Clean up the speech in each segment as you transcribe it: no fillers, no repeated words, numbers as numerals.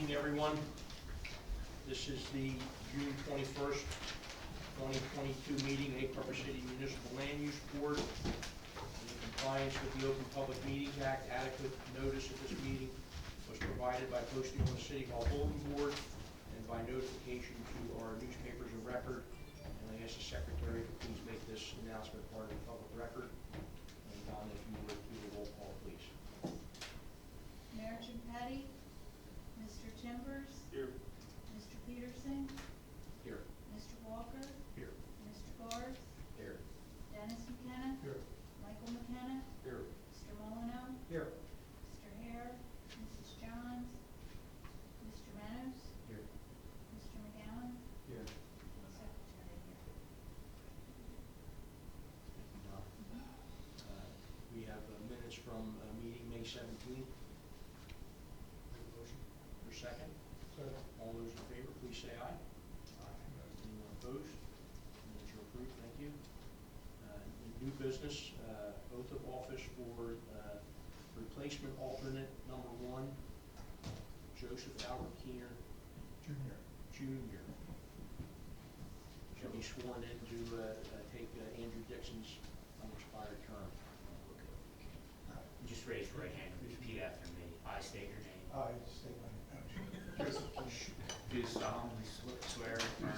evening, everyone. This is the June 21st, 2022 meeting, Lake Harbor City Municipal Land Use Board. In compliance with the Open Public Meetings Act, adequate notice of this meeting was provided by posting on the City Hall bulletin board and by notification to our newspapers of record. And I ask the Secretary to please make this announcement part of the public record. And Don, if you would do the roll call, please. Mayor Chimpati, Mr. Chambers, Here. Mr. Peterson, Here. Mr. Walker, Here. Mr. Garth, Here. Dennis McKenna, Here. Michael McKenna, Here. Mr. Molyneux, Here. Mr. Hare, Mrs. Johns, Mr. Meadows, Here. Mr. McGowan, Here. and the Secretary here. We have minutes from meeting May 17th. For second? Second. All those in favor, please say aye. Anyone opposed? Minutes are approved, thank you. New business, oath of office for replacement alternate number 1, Joseph Albert Keener Jr. Shall be sworn in to take Andrew Dixon's unexpired term. Just raise your right hand and repeat after me. I state your name. I state my name. Joseph Keener. Do solemnly swear or affirm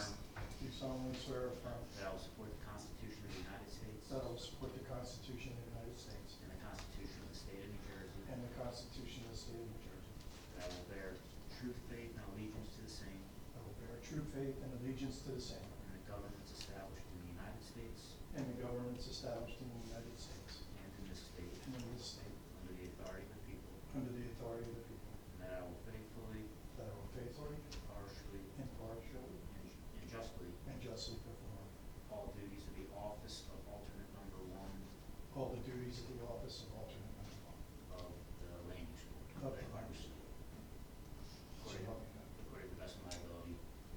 Do solemnly swear or affirm that I will support the Constitution of the United States that I will support the Constitution of the United States and the Constitution of the State of New Jersey, and the Constitution of the State of New Jersey. that I will bear true faith and allegiance to the same I will bear true faith and allegiance to the same and the governments established in the United States and the governments established in the United States and in this state and in this state under the authority of the people, under the authority of the people, and that I will faithfully, that I will faithfully, impartially, impartially, and justly and justly perform all duties of the office of alternate number 1 all the duties of the office of alternate number 1 of the Land Use Board. of the Harbor City. So According help me God. according to the best of my ability,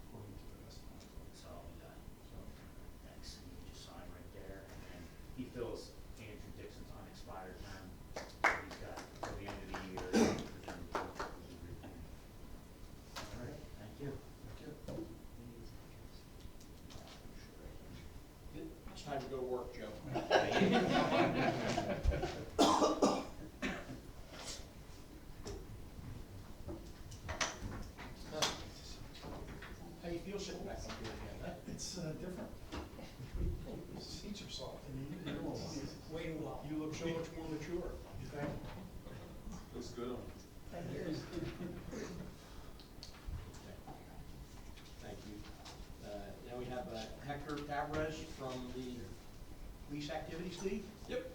According to the best of my ability. so help me God. So help me God. Thanks, and you can just sign right there, and he fills Andrew Dixon's unexpired term. He's got till the end of the year. All right. Thank you. Thank you. It's time to go to work, Joe. How you feel sitting back up here again, huh? It's different. Seats are soft and you Wait a while. You look so much more mature. You think? Looks good on. Thank you. Now we have Hector Tavares from the Police Activities League. Yep.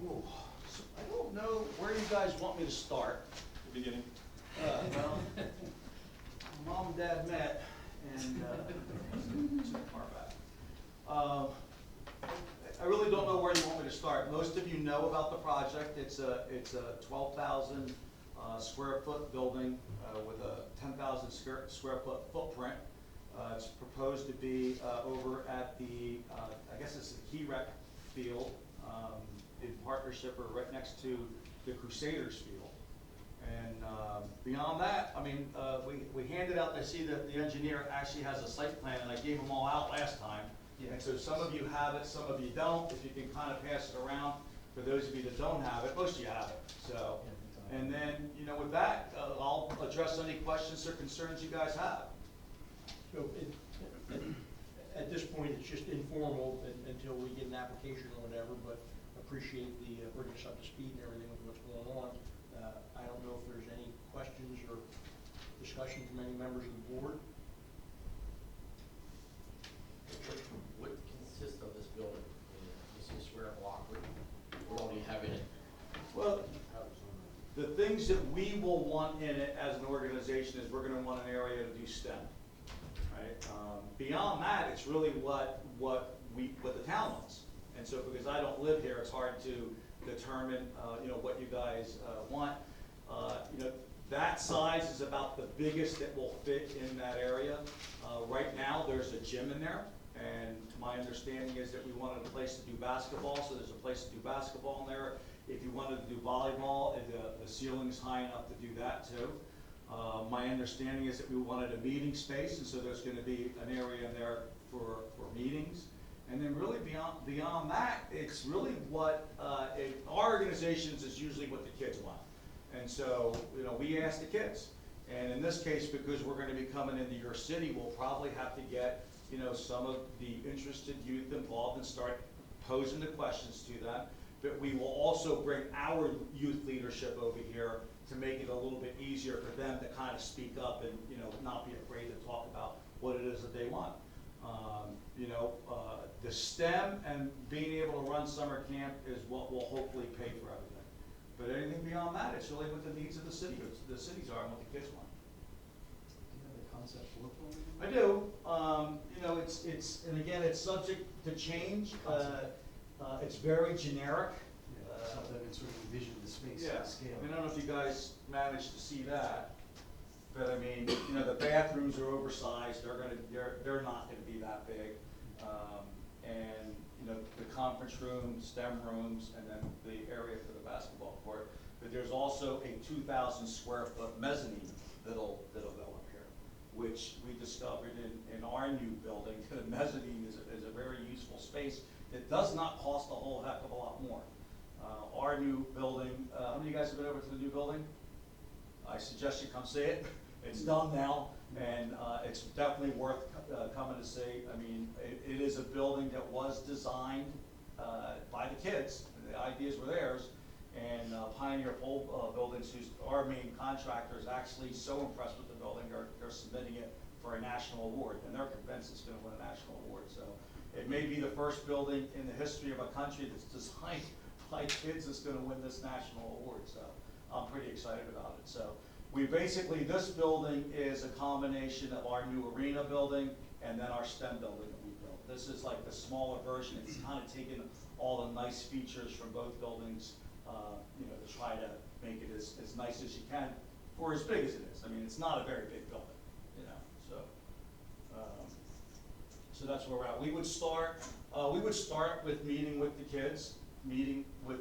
Ooh, so I don't know where you guys want me to start. The beginning. Well, Mom and Dad met, and too far back. I really don't know where you want me to start. Most of you know about the project. It's a 12,000 square foot building with a 10,000 square foot footprint. It's proposed to be over at the, I guess it's the Key Rec field, in partnership or right next to the Crusaders field. And beyond that, I mean, we handed out, I see that the engineer actually has a site plan, and I gave them all out last time. And so some of you have it, some of you don't. If you can kind of pass it around, for those of you that don't have it, most of you have it. So, and then, you know, with that, I'll address any questions or concerns you guys have. So at this point, it's just informal until we get an application or whatever, but appreciate the bringing us up to speed and everything with what's going on. I don't know if there's any questions or discussion from any members of the board. What consists of this building? Is this square block? What all do you have in it? Well, the things that we will want in it as an organization is we're gonna want an area to do STEM, right? Beyond that, it's really what the town wants. And so because I don't live here, it's hard to determine, you know, what you guys want. You know, that size is about the biggest that will fit in that area. Right now, there's a gym in there, and my understanding is that we wanted a place to do basketball, so there's a place to do basketball in there. If you wanted to do volleyball, the ceiling's high enough to do that too. My understanding is that we wanted a meeting space, and so there's gonna be an area in there for meetings. And then really beyond that, it's really what, our organizations is usually what the kids want. And so, we ask the kids. And in this case, because we're gonna be coming into your city, we'll probably have to get, some of the interested youth involved and start posing the questions to them. But we will also bring our youth leadership over here to make it a little bit easier for them to kind of speak up and, not be afraid to talk about what it is that they want. The STEM and being able to run summer camp is what will hopefully pay for everything. But anything beyond that, it's really what the needs of the cities are and what the kids want. Do you have the concept floor plan? I do, and again, it's subject to change, it's very generic. Yeah, something that sort of envision the space Yeah, and scale. I don't know if you guys managed to see that, but I mean, the bathrooms are oversized, they're not gonna be that big. And, the conference room, STEM rooms, and then the area for the basketball court. But there's also a 2,000 square foot mezzanine that'll go up here, which we discovered in our new building. The mezzanine is a very useful space that does not cost a whole heck of a lot more. Our new building, how many of you guys have been over to the new building? I suggest you come see it. It's done now, and it's definitely worth coming to see. I mean, it is a building that was designed by the kids. The ideas were theirs, and Pioneer Pole Buildings, who's our main contractor, is actually so impressed with the building, they're submitting it for a national award, and they're convinced it's going to win a national award. So it may be the first building in the history of a country that's designed by kids that's going to win this national award. So I'm pretty excited about it. So this building is a combination of our new arena building and then our STEM building that we built. This is like the smaller version. It's kind of taken all the nice features from both buildings, to try to make it as nice as you can for as big as it is. I mean, it's not a very big building, so that's where we're at. We would start with meeting with the kids, meeting with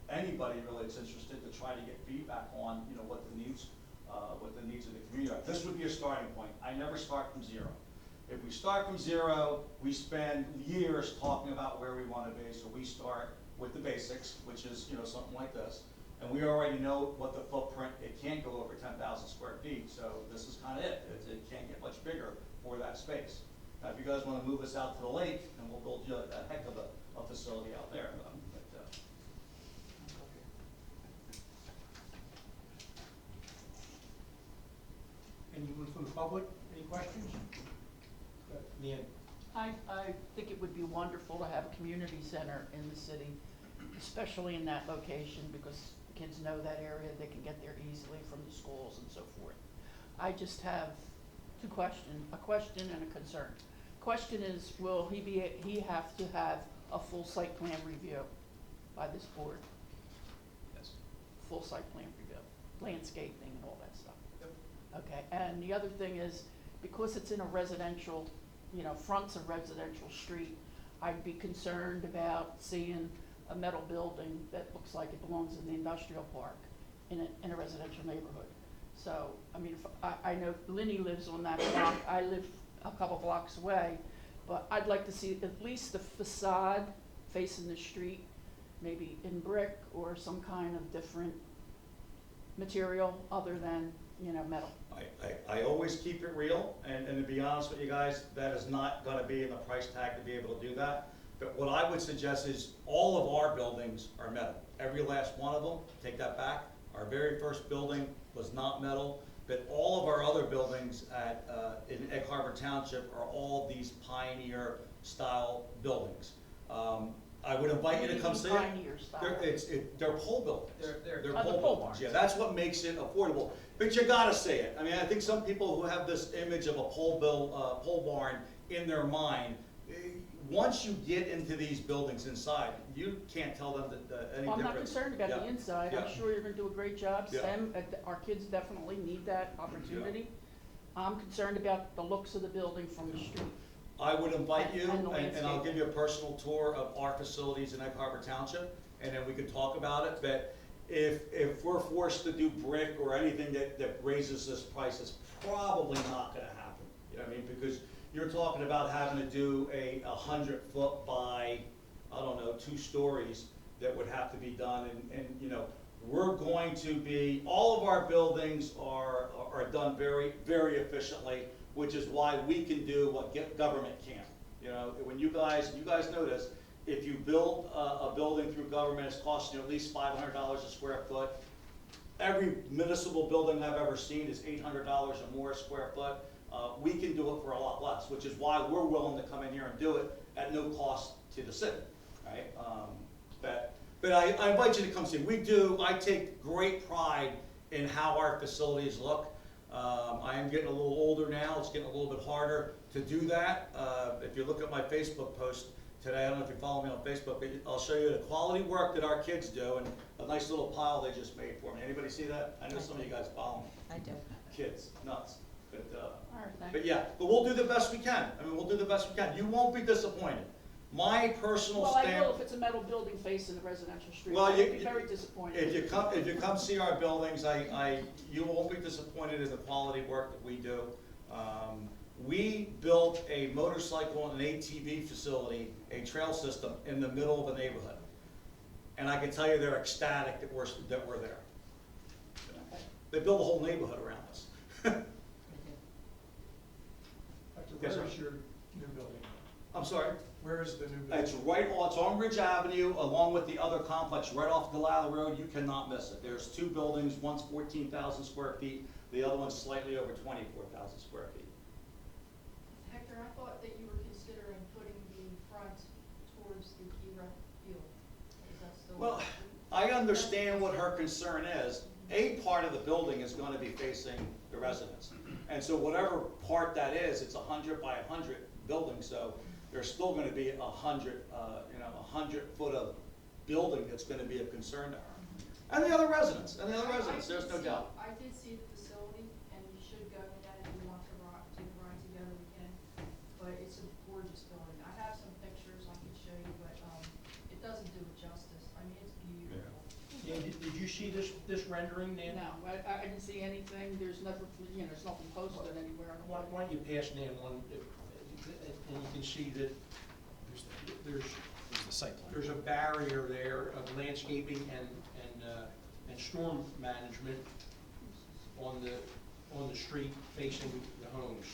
anybody really that's interested to try to get feedback on, what the needs of the community are. This would be a starting point. I never start from zero. If we start from zero, we spend years talking about where we want to be. So we start with the basics, which is, something like this. And we already know what the footprint, it can't go over 10,000 square feet. So this is kind of it. It can't get much bigger for that space. Now, if you guys want to move us out to the lake, then we'll build you a heck of a facility out there. Anyone from the public, any questions? Leanne? I think it would be wonderful to have a community center in the city, especially in that location, because kids know that area, they can get there easily from the schools and so forth. I just have a question and a concern. Question is, will he have to have a full site plan review by this board? Yes. Full site plan review, landscaping and all that stuff? Yep. Okay, and the other thing is, because it's in a residential, fronts a residential street, I'd be concerned about seeing a metal building that looks like it belongs in the industrial park in a residential neighborhood. So, I mean, I know Linny lives on that block, I live a couple blocks away, but I'd like to see at least the facade facing the street, maybe in brick or some kind of different material other than, metal. I always keep it real, and to be honest with you guys, that is not gonna be in the price tag to be able to do that. But what I would suggest is all of our buildings are metal. Every last one of them, take that back. Our very first building was not metal, but all of our other buildings in Egg Harbor Township are all these Pioneer style buildings. I would invite you to come see it. Pioneer style. They're pole buildings. They're Oh, the pole buildings. barns. Yeah, that's what makes it affordable. But you gotta see it. I mean, I think some people who have this image of a pole barn in their mind, once you get into these buildings inside, you can't tell them that any Well, I'm difference. not concerned about the Yeah. inside, Yeah. I'm sure you're gonna do a great job, Yeah. STEM, our kids definitely need that opportunity. I'm concerned about the looks of the building from the street. I would invite you, And the and I'll landscape. give you a personal tour of our facilities in Egg Harbor Township, and then we could talk about it. But if we're forced to do brick or anything that raises this price, it's probably not gonna happen. You know what I mean? Because you're talking about having to do a 100-foot by, I don't know, 2 stories that would have to be done, and, you know, we're going to be, all of our buildings are done very, very efficiently, which is why we can do what government can't. You know, when you guys know this, if you build a building through government, it's costing you at least $500 a square foot. Every municipal building I've ever seen is $800 or more a square foot. We can do it for a lot less, which is why we're willing to come in here and do it at no cost to the city, right? But I invite you to come see. I take great pride in how our facilities look. I am getting a little older now, it's getting a little bit harder to do that. If you look at my Facebook post today, I don't know if you follow me on Facebook, but I'll show you the quality work that our kids do, and a nice little pile they just made for me. Anybody see that? I know some of you guys follow me. I do. Kids, nuts. All right, thank But you. yeah, but we'll do the best we can. I mean, we'll do the best we can. You won't be disappointed. My personal Well, I stand. will if it's a metal building facing a residential street. Well, I you- would be very disappointed. If you come see our buildings, you won't be disappointed in the quality work that we do. We built a motorcycle and an ATV facility, a trail system in the middle of a neighborhood. And I can tell you they're ecstatic that we're there. They built a whole neighborhood around us. Yes, Where sir. is your new building? I'm sorry? Where is the new building? It's on Ridge Avenue, along with the other complex right off Delilah Road. You cannot miss it. There's 2 buildings, one's 14,000 square feet, the other one's slightly over 24,000 square feet. Hector, I thought that you were considering putting the front towards the Kira field. Is that still? Well, I understand what her concern is. A part of the building is gonna be facing the residents. And so whatever part that is, it's 100 by 100 building, so there's still gonna be 100 foot of building that's gonna be of concern to her. And the other residents, there's no doubt. I did see the facility, and you should go to that if you want to ride together, we can. But it's a gorgeous building. I have some pictures I can show you, but, it doesn't do it justice. I mean, it's beautiful. Yeah, did you see this rendering, Nan? No, I didn't see anything, there's nothing posted anywhere on the Why web. don't you pass Nan one, and you can see that there's There's the site plan. there's a barrier there of landscaping and storm management on the street facing the homes.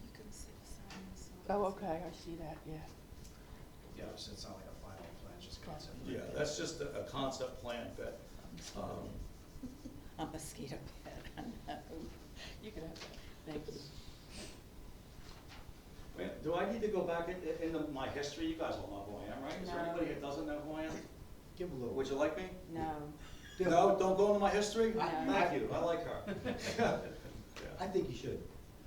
You can see the signs. Oh, okay, I see that, yeah. Yeah, so it's not like a final plan, it's just concept. Yeah, that's just a concept plan, but, A mosquito pit, I know. You can have that, thank you. do I need to go back into my history? You guys all know who I am, right? Is there No. anybody that doesn't know who I am? Give a little. Would you like me? No. No, don't go into my history? No. Thank you, I like her. I think you should.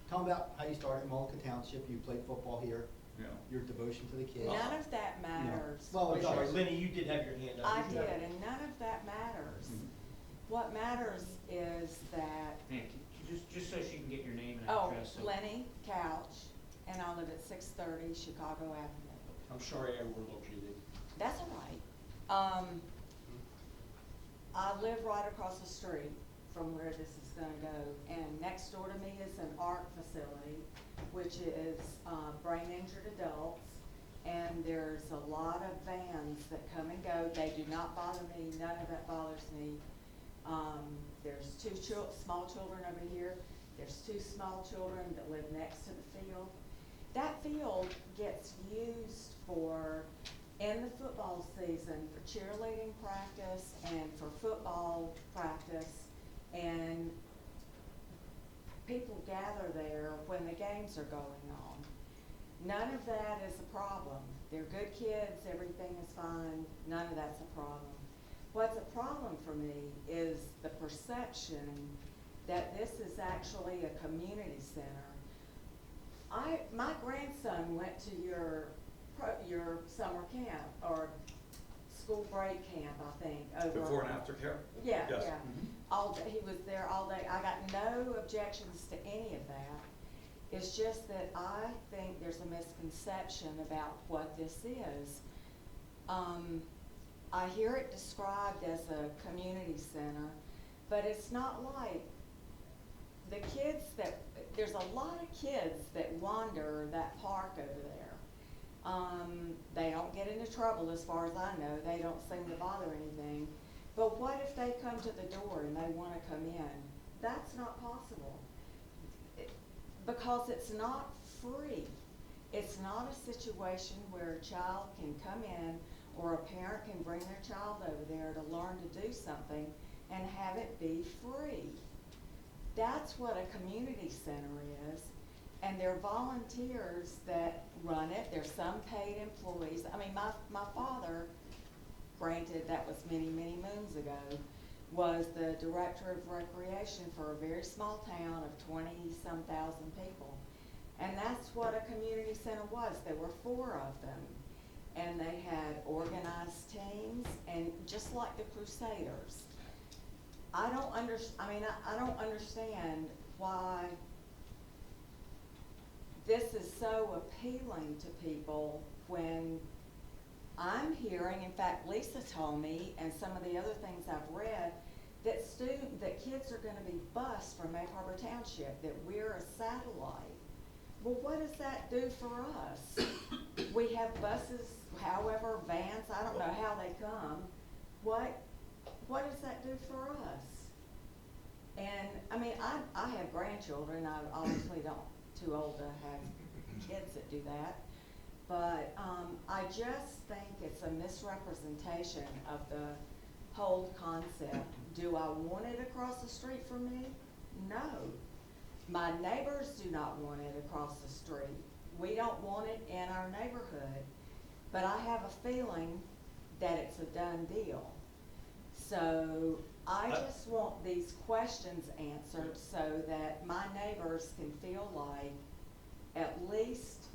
Tell them about how you started in Mullica Township, you played football here, Yeah. your devotion to the kids. None of that matters. Well, it I'm sorry, does. Lenny, you did have your hand up. I Did you have- did, and none of that matters. Mhm. What matters is that, Man, just so she can get your name and oh, address. so- Lenny Couch, and I live at 630 Chicago Avenue. I'm sorry I overlooked you. That's all right. I live right across the street from where this is gonna go, and next door to me is an art facility, which is, brain injured adults, and there's a lot of vans that come and go. They do not bother me, none of that bothers me. There's 2 small children over here, there's 2 small children that live next to the field. That field gets used for, in the football season, for cheerleading practice and for football practice, and people gather there when the games are going on. None of that is a problem. They're good kids, everything is fine, none of that's a problem. What's a problem for me is the perception that this is actually a community center. My grandson went to your summer camp, or school break camp, I think, over. Before and after care? Yeah, Yes. yeah. All day, he was there all day. I got no objections to any of that. It's just that I think there's a misconception about what this is. I hear it described as a community center, but it's not like the kids that, there's a lot of kids that wander that park over there. They don't get into trouble as far as I know, they don't seem to bother anything. But what if they come to the door and they wanna come in? That's not possible. Because it's not free. It's not a situation where a child can come in or a parent can bring their child over there to learn to do something and have it be free. That's what a community center is, and they're volunteers that run it. There's some paid employees. I mean, my father, granted that was many, many moons ago, was the director of recreation for a very small town of 20-some thousand people. And that's what a community center was. There were 4 of them. And they had organized teams, and just like the Crusaders. I don't understand why this is so appealing to people when I'm hearing, in fact, Lisa told me, and some of the other things I've read, that kids are gonna be bused from Egg Harbor Township, that we're a satellite. Well, what does that do for us? We have buses, however, vans, I don't know how they come. What does that do for us? And, I mean, I have grandchildren, I obviously too old to have kids that do that. But, I just think it's a misrepresentation of the whole concept. Do I want it across the street from me? No. My neighbors do not want it across the street. We don't want it in our neighborhood. But I have a feeling that it's a done deal. So I just want these questions answered so that my neighbors can feel like at least,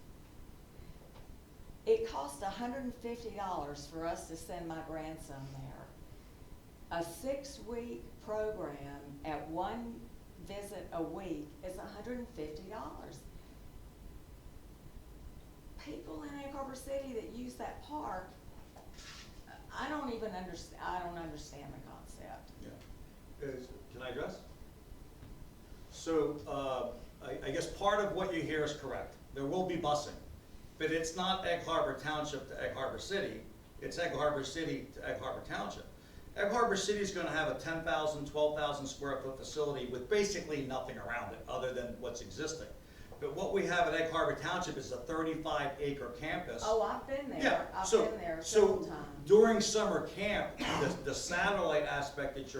it cost $150 for us to send my grandson there. A 6-week program at 1 visit a week is $150. People in Egg Harbor City that use that park, I don't understand the concept. Yeah. Can I address? So, I guess part of what you hear is correct. There will be busing, but it's not Egg Harbor Township to Egg Harbor City. It's Egg Harbor City to Egg Harbor Township. Egg Harbor City is going to have a 10,000, 12,000 square foot facility with basically nothing around it other than what's existing. But what we have at Egg Harbor Township is a 35-acre campus. Oh, I've been there. Yeah, I've so, been there several so times. during summer camp, the satellite aspect that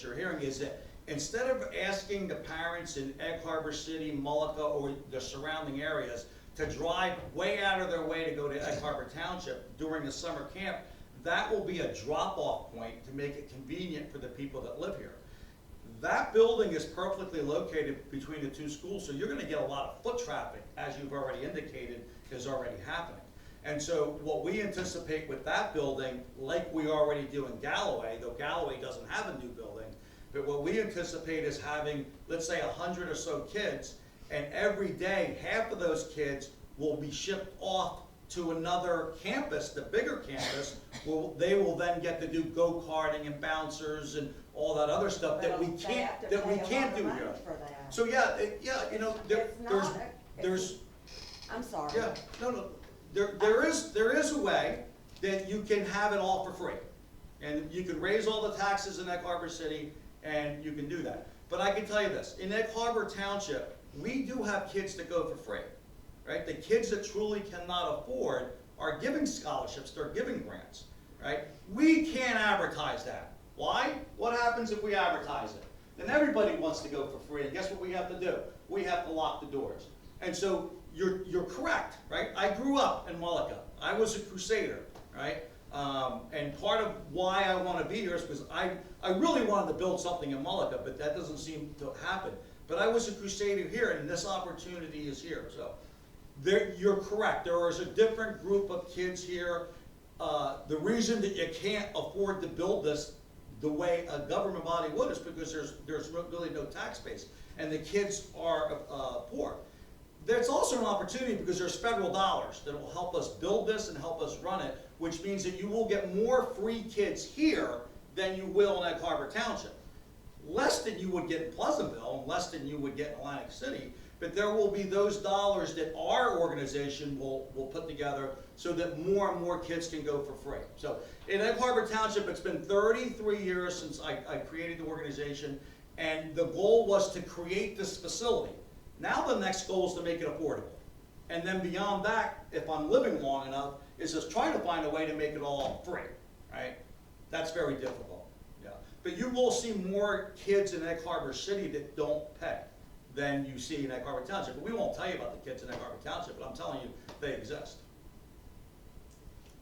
you're hearing is that instead of asking the parents in Egg Harbor City, Mullica, or the surrounding areas to drive way out of their way to go to Egg Harbor Township during the summer camp, that will be a drop-off point to make it convenient for the people that live here. That building is perfectly located between the 2 schools, so you're gonna get a lot of foot traffic, as you've already indicated, is already happening. And so what we anticipate with that building, like we already do in Galloway, though Galloway doesn't have a new building, but what we anticipate is having, let's say, 100 or so kids, and every day, half of those kids will be shipped off to another campus, the bigger campus, where they will then get to do go-karting and bouncers and all that other stuff that we can't do here. So yeah, you know, there's. I'm sorry. Yeah, no, there is a way that you can have it all for free, and you can raise all the taxes in Egg Harbor City, and you can do that. But I can tell you this: in Egg Harbor Township, we do have kids that go for free. Right? The kids that truly cannot afford are giving scholarships, they're giving grants, right? We can't advertise that. Why? What happens if we advertise it? Then everybody wants to go for free, and guess what we have to do? We have to lock the doors. And so you're correct, right? I grew up in Mullica. I was a Crusader, right? And part of why I want to be here is because I really wanted to build something in Mullica, but that doesn't seem to happen. But I was a Crusader here, and this opportunity is here. So. You're correct. There is a different group of kids here. The reason that you can't afford to build this the way a government body would is because there's really no tax base, and the kids are poor. there's also an opportunity because there's federal dollars that will help us build this and help us run it, which means that you will get more free kids here than you will in Egg Harbor Township. Less than you would get in Pleasantville, and less than you would get in Atlantic City, but there will be those dollars that our organization will put together so that more and more kids can go for free. So in Egg Harbor Township, it's been 33 years since I created the organization, and the goal was to create this facility. Now the next goal is to make it affordable. And then beyond that, if I'm living long enough, is just try to find a way to make it all free, right? That's very difficult, yeah. But you will see more kids in Egg Harbor City that don't pay than you see in Egg Harbor Township. But we won't tell you about the kids in Egg Harbor Township, but I'm telling you, they exist.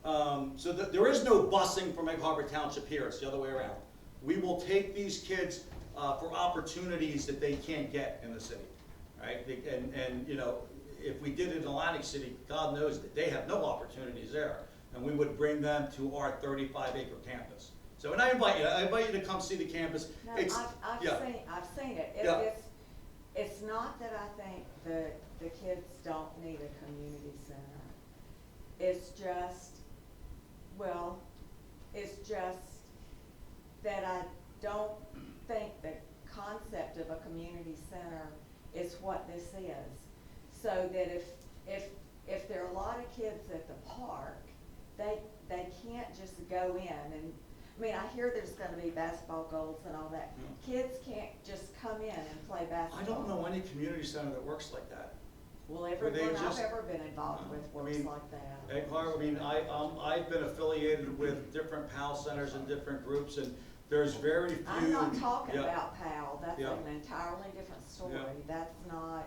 So there is no busing from Egg Harbor Township here, it's the other way around. We will take these kids for opportunities that they can't get in the city, right? And you know, if we did it in Atlantic City, God knows that they have no opportunities there. And we would bring them to our 35-acre campus. So, and I invite you to come see the campus. No, It's, I've yeah. seen it. Yeah. It's not that I think the kids don't need a community center. It's just, well, it's just that I don't think the concept of a community center is what this is. So that if there are a lot of kids at the park, they can't just go in and, I mean, I hear there's gonna be basketball goals and all that. Kids can't just come in and play basketball. I don't know any community center that works like that. Well, they everyone I've just- ever been involved with I works mean, like that. Egg Harbor, I mean, I've been affiliated with different PAL centers and different groups, and there's very few. I'm not talking yeah. about PAL, that's Yeah. an entirely different story. Yeah. That's not,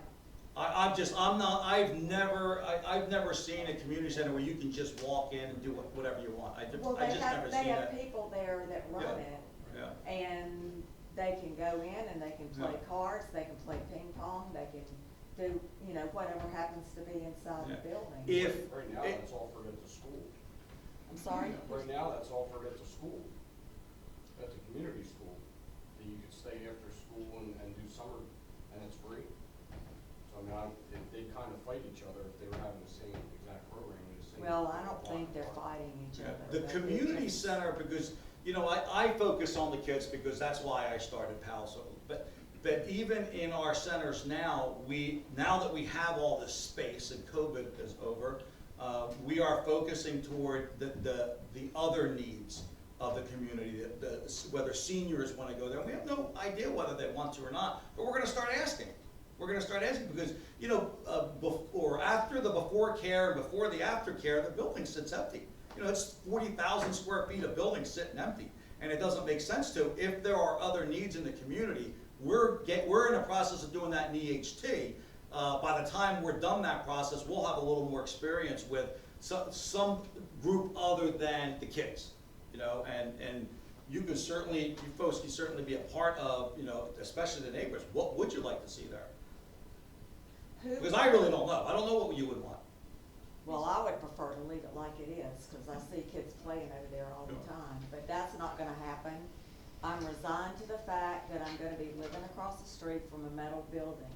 I've never seen a community center where you can just walk in and do whatever you want. well, I just never they seen have that. people there that run Yeah. it. Yeah. And they can go in and they can play Yeah. cards, they can play ping pong, they can do, you know, whatever happens to be inside the Yeah. building. If, Right now, it- that's offered at the school. I'm sorry? Right now, that's offered at the school, at the community school, that you could stay after school and do summer, and it's free. So, I mean, they kind of fight each other if they were having the same exact program, the same. Well, I don't think they're fighting each Yeah, other. the but community it's- center, because, you know, I focus on the kids because that's why I started PAL. So, but even in our centers now, now that we have all this space and COVID is over, we are focusing toward the other needs of the community, whether seniors want to go there. We have no idea whether they want to or not, but we're gonna start asking. We're gonna start asking because, you know, after the before care and before the after care, the building sits empty. You know, it's 40,000 square feet of building sitting empty, and it doesn't make sense to. If there are other needs in the community, we're in the process of doing that in EHT. By the time we're done that process, we'll have a little more experience with some group other than the kids, you know, and you folks can certainly be a part of, you know, especially the neighbors. What would you like to see there? Who- Because I really don't know. I don't know what you would want. Well, I would prefer to leave it like it is, cause I see kids playing over there all the Yeah. time, but that's not gonna happen. I'm resigned to the fact that I'm gonna be living across the street from a metal building.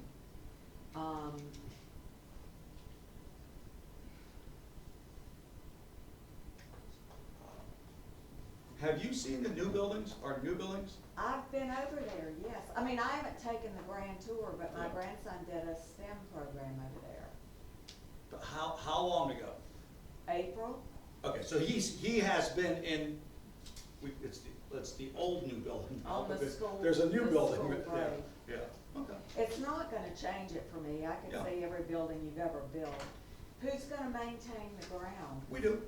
Have you seen the new buildings, or new buildings? I've been over there, yes. I mean, I haven't taken the grand tour, but my Yeah. grandson did a STEM program over there. But how long ago? April? Okay, so he has been in, it's the old new building now, On the because school- there's a new the building. school Yeah, grade. yeah, okay. It's not gonna change it for me. I can Yeah. see every building you've ever built. Who's gonna maintain the ground? We do.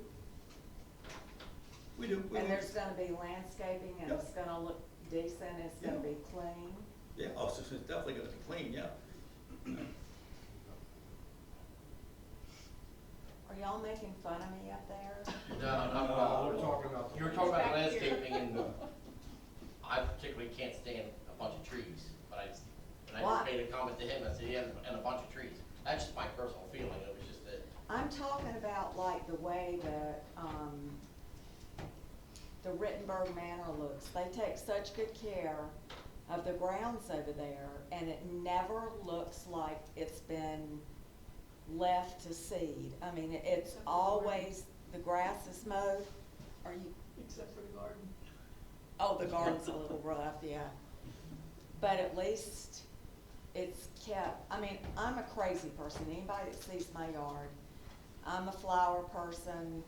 We do. And there's gonna be landscaping and Yep. it's gonna look decent, it's gonna Yeah. be clean. Yeah, oh, so it's definitely gonna be clean, yeah. Are y'all making fun of me up there? No, not at all. We're talking about. You were talking about Back here. landscaping, and I particularly can't stand a bunch of trees, but when I Why? just made a comment to him, I said, yeah, and a bunch of trees. That's just my personal feeling, it was just that, I'm talking about like the way the Rittenberg Manor looks. They take such good care of the grounds over there, and it never looks like it's been left to seed. I mean, it's always, the grass is mowed. Are you, Except for the garden. oh, the garden's a little rough, yeah. But at least it's kept, I mean, I'm a crazy person. Anybody that sees my yard, I'm a flower person,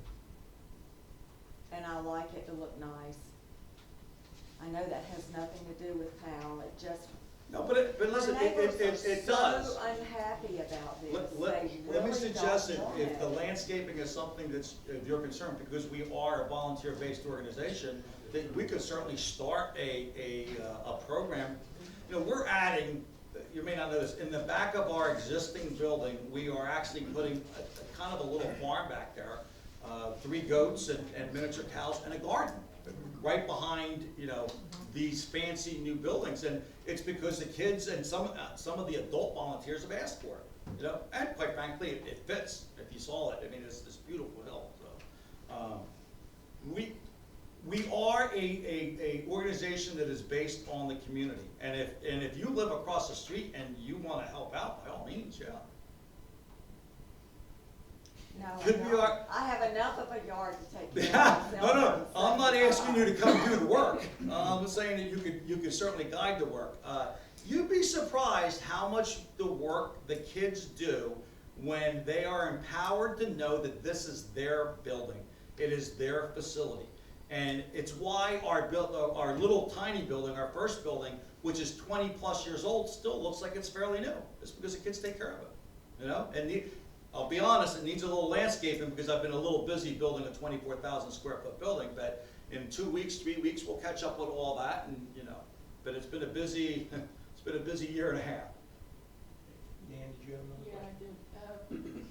and I like it to look nice. I know that has nothing to do with Powell, it just, No, but listen, the neighbors it are does. so unhappy about this. Let They me really suggest don't that want if the it. landscaping is something that's of your concern, because we are a volunteer-based organization, that we could certainly start a program. You know, we're adding, you may not know this, in the back of our existing building, we are actually putting a kind of a little farm back there, 3 goats and miniature cows and a garden, right behind, you know, these fancy new buildings. And it's because the kids and some of the adult volunteers have asked for it, you know, and quite frankly, it fits. If you saw it, I mean, it's this beautiful hill, so. We are a organization that is based on the community, and if you live across the street and you wanna help out, by all means, yeah. No, Could I be don't. our- I have enough of a yard to take care of myself. No, I'm not asking you to come do the work. I'm saying that you could certainly guide the work. You'd be surprised how much the work the kids do when they are empowered to know that this is their building. It is their facility. And it's why our little tiny building, our first building, which is 20+ years old, still looks like it's fairly new. It's because the kids take care of it, you know? And I'll be honest, it needs a little landscaping because I've been a little busy building a 24,000 square foot building, but in 2 weeks, 3 weeks, we'll catch up with all that, and, you know, but it's been a busy, it's been a busy year and a half. Dan, did you have another Yeah, question? I do.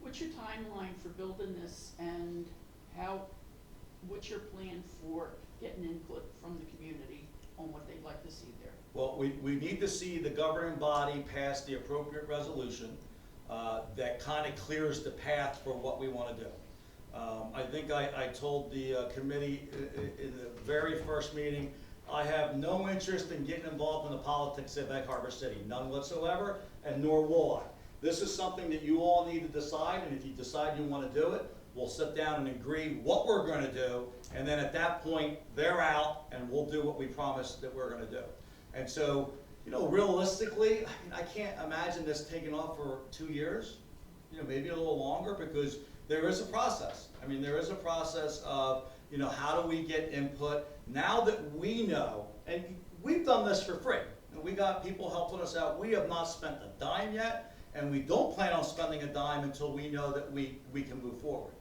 What's your timeline for building this, and what's your plan for getting input from the community on what they'd like to see there? Well, we need to see the governing body pass the appropriate resolution that kind of clears the path for what we want to do. I think I told the committee in the very first meeting, I have no interest in getting involved in the politics of Egg Harbor City, none whatsoever, and nor will I. This is something that you all need to decide, and if you decide you want to do it, we'll sit down and agree what we're going to do, and then at that point, they're out, and we'll do what we promised that we're going to do. And so, you know, realistically, I mean, I can't imagine this taking off for 2 years, you know, maybe a little longer, because there is a process. I mean, there is a process of, you know, how do we get input? Now that we know, and we've done this for free, and we got people helping us out, we have not spent a dime yet, and we don't plan on spending a dime until we know that we can move forward.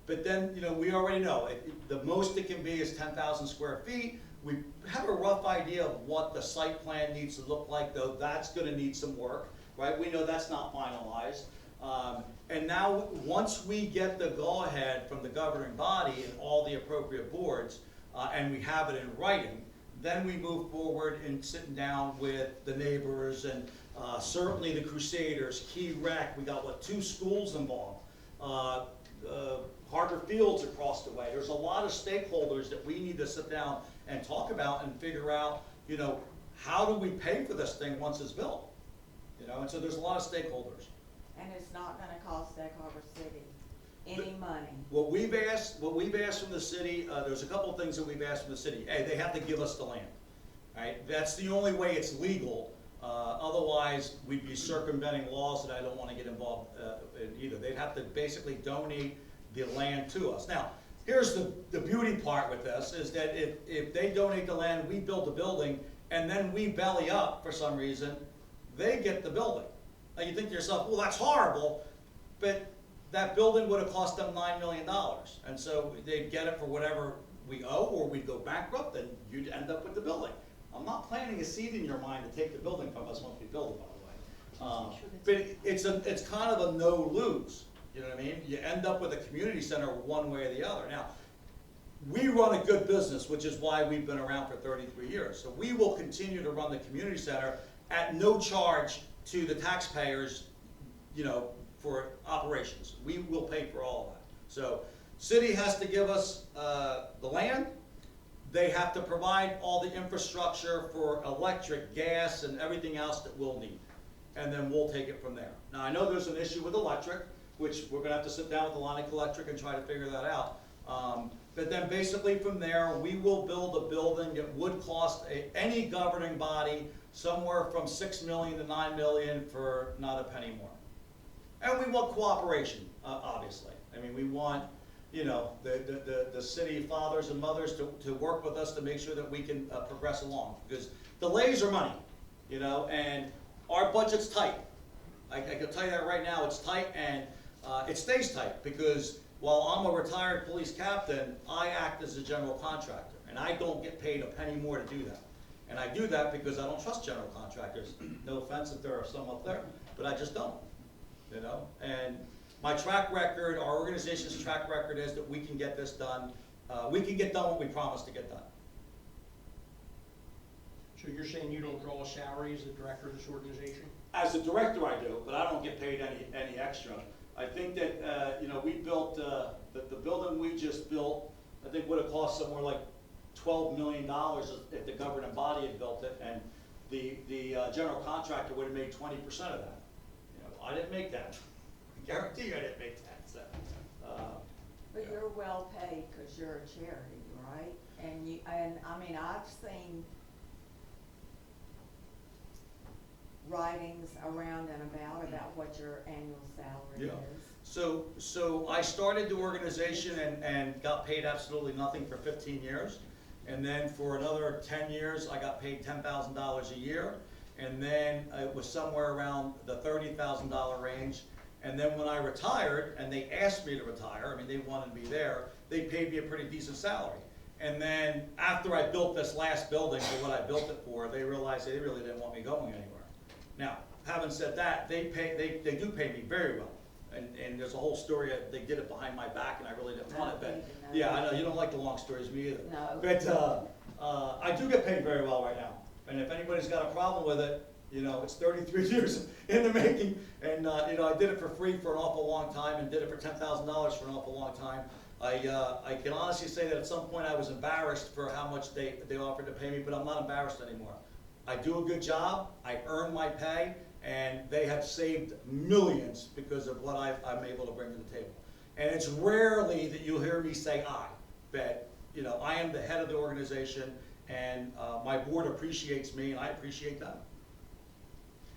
But then, you know, we already know, the most it can be is 10,000 square feet. We have a rough idea of what the site plan needs to look like, though that's gonna need some work, right? We know that's not finalized. And now, once we get the go-ahead from the governing body and all the appropriate boards, and we have it in writing, then we move forward in sitting down with the neighbors and certainly the Crusaders, Key Rec, we got, 2 schools involved. Harbor Fields across the way. There's a lot of stakeholders that we need to sit down and talk about and figure out, you know, how do we pay for this thing once it's built? You know, and so there's a lot of stakeholders. And it's not gonna cost Egg Harbor City any money. What we've asked from the city, there's a couple of things that we've asked from the city. A, they have to give us the land, right? That's the only way it's legal. Otherwise, we'd be circumventing laws that I don't want to get involved in either. They'd have to basically donate the land to us. Now, here's the beauty part with this, is that if they donate the land, we build the building, and then we belly up for some reason, they get the building. Now you think to yourself, well, that's horrible, but that building would have cost them $9 million. And so they'd get it for whatever we owe, or we'd go bankrupt, and you'd end up with the building. I'm not planting a seed in your mind to take the building from us once we build it, by the way. But it's kind of a no-lose, you know what I mean? You end up with a community center one way or the other. Now, we run a good business, which is why we've been around for 33 years. So we will continue to run the community center at no charge to the taxpayers, you know, for operations. We will pay for all of that. So city has to give us the land. They have to provide all the infrastructure for electric, gas, and everything else that we'll need. and then we'll take it from there. Now, I know there's an issue with electric, which we're gonna have to sit down with Atlantic Electric and try to figure that out. But then basically from there, we will build a building that would cost any governing body somewhere from 6 million to 9 million for not a penny more. And we want cooperation, obviously. I mean, we want, you know, the city fathers and mothers to work with us to make sure that we can progress along. Because delays are money, you know, and our budget's tight. I can tell you that right now, it's tight, and it stays tight, because while I'm a retired police captain, I act as a general contractor, and I don't get paid a penny more to do that. And I do that because I don't trust general contractors. No offense if there are some up there, but I just don't, you know? And my track record, our organization's track record is that we can get this done. We can get done what we promised to get done. So you're saying you don't draw a salary as the director of this organization? As a director, I do, but I don't get paid any extra. I think that, you know, we built, the building we just built, I think would have cost somewhere like $12 million if the governing body had built it, and the general contractor would have made 20% of that. You know, I didn't make that. I guarantee you I didn't make that, so. But you're well paid because you're a charity, right? And I mean, I've seen writings around and about what your annual salary Yeah. is. So I started the organization and got paid absolutely nothing for 15 years. And then for another 10 years, I got paid $10,000 a year. And then it was somewhere around the $30,000 range. And then when I retired, and they asked me to retire, I mean, they wanted me there, they paid me a pretty decent salary. And then after I built this last building for what I built it for, they realized they really didn't want me going anywhere. Now, having said that, they do pay me very well. And there's a whole story, they did it behind my back, and I really didn't want it, but, yeah, I know, you don't like the long stories, me either. No. But, I do get paid very well right now, and if anybody's got a problem with it, you know, it's 33 years in the making, and, you know, I did it for free for an awful long time, and did it for $10,000 for an awful long time. I can honestly say that at some point I was embarrassed for how much they offered to pay me, but I'm not embarrassed anymore. I do a good job, I earn my pay, and they have saved millions because of what I'm able to bring to the table. And it's rarely that you'll hear me say I, but, you know, I am the head of the organization, and my board appreciates me, and I appreciate them.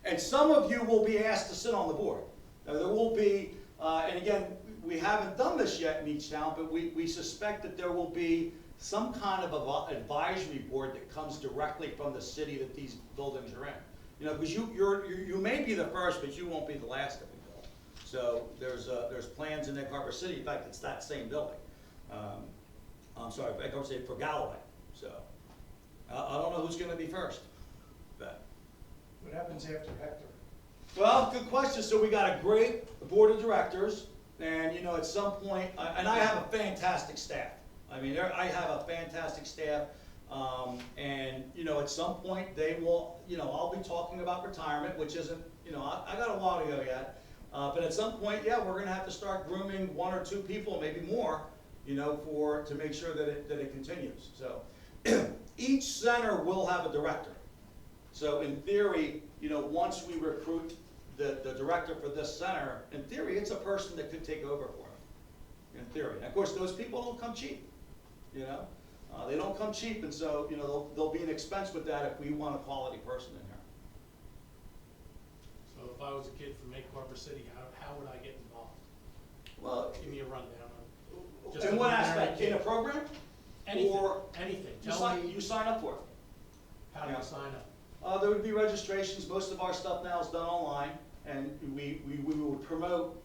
And some of you will be asked to sit on the board. Now, there will be, and again, we haven't done this yet in each town, but we suspect that there will be some kind of advisory board that comes directly from the city that these buildings are in. You know, because you may be the first, but you won't be the last that we build. So there's plans in Egg Harbor City. In fact, it's that same building. I'm sorry, Egg Harbor City for Galloway. So I don't know who's going to be first. But What happens after Hector? well, good question. So we got a great board of directors, and you know, at some point, and I have a fantastic staff. I mean, I have a fantastic staff, and you know, at some point they will, you know, I'll be talking about retirement, which isn't, you know, I got a while to go yet, but at some point, yeah, we're gonna have to start grooming 1 or 2 people, maybe more, you know, to make sure that it continues. So each center will have a director. So in theory, you know, once we recruit the director for this center, in theory, it's a person that could take over for him, in theory. And of course, those people don't come cheap, you know? They don't come cheap, and so, you know, there'll be an expense with that if we want a quality person in here. So if I was a kid from Egg Harbor City, how would I get involved? Well, Give me a rundown on. Just in a what ordinary aspect? In a kid. program? Anything, Or anything. You Tell sign, me, you sign up for it. how do yeah. I sign up? There would be registrations. Most of our stuff now is done online, and we would promote.